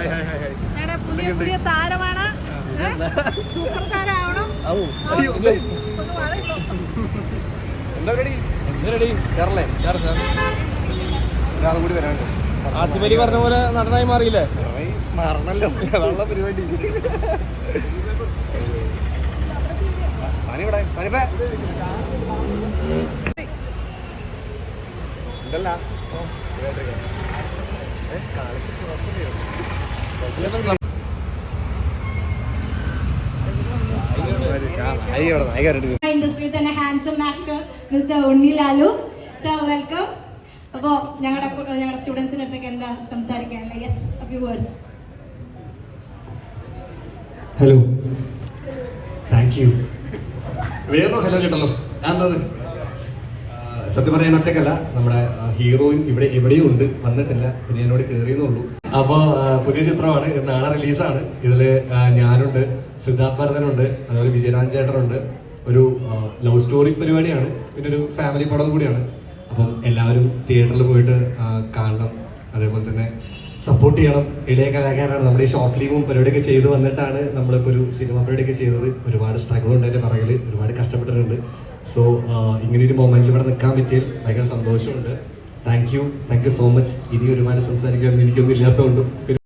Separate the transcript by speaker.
Speaker 1: ഞങ്ങളുടെ പുതിയ പുതിയ താരമാണ്. സൂപ്പർ താരമാവണം.
Speaker 2: ഒരാളും കൂടി വരാണ്ട്.
Speaker 3: ആസിഫ് അലി പറഞ്ഞ പോലെ നടനായി മാറിയില്ലേ?
Speaker 2: മാറണല്ലോ, അതാണല്ലോ പരിപാടി. എന്തല്ല
Speaker 4: ഇൻഡസ്ട്രിയിൽ തന്നെ ഹാൻസം ആക്ടർ മിസ്റ്റർ ഉണ്ണി ലാലു സർ, വെൽക്കം. അപ്പോ ഞങ്ങളുടെ സ്റ്റുഡൻസിന്റെ അടുത്തൊക്കെ എന്താ സംസാരിക്കാനുള്ള? Yes, A few words.
Speaker 5: Hello, thank you. വേറൊരു ഹലോ കേട്ടല്ലോ. എന്താ സത്യം പറയാൻ ഒറ്റക്കല്ല, നമ്മുടെ ഹീറോയിൻ ഇവിടെ എവിടെയും ഉണ്ട്, വന്നിട്ടില്ല, പിന്നെ എന്നോട് കയറിയെന്നുള്ളൂ. അപ്പോൾ പുതിയ ചിത്രമാണ്, നാളെ റിലീസാണ്. ഇതിൽ ഞാനുണ്ട്, സിദ്ധാർത്ഥ് ഭരതനുണ്ട്, അതുപോലെ വിജയരാജ് ചേട്ടനുണ്ട്. ഒരു ലവ് സ്റ്റോറി പരിപാടിയാണ്, പിന്നെ ഒരു ഫാമിലി പടം കൂടിയാണ്. അപ്പം എല്ലാവരും തിയേറ്ററിൽ പോയിട്ട് കാണണം, അതേപോലെ തന്നെ സപ്പോർട്ട് ചെയ്യണം. ഇളയ കലാകാരനാണ്. നമ്മുടെ ഈ ഷോർട്ട് ഫിലിമും പരിപാടിയൊക്കെ ചെയ്ത് വന്നിട്ടാണ് നമ്മളിപ്പോൾ ഒരു സിനിമ പരിപാടിയൊക്കെ ചെയ്തത്. ഒരുപാട് സ്ട്രഗിൾ ഉണ്ട് എൻ്റെ പിറകിൽ, ഒരുപാട് കഷ്ടപ്പെട്ടിട്ടുണ്ട്. സോ ഇങ്ങനെയൊരു മൊമെന്റിൽ ഇവിടെ നിൽക്കാൻ പറ്റിയാൽ ഭയങ്കര സന്തോഷമുണ്ട്. Thank you so much. ഇനി ഒരുപാട് സംസാരിക്കാമെന്ന് എനിക്കൊന്നും ഇല്ലാത്തതുകൊണ്ടും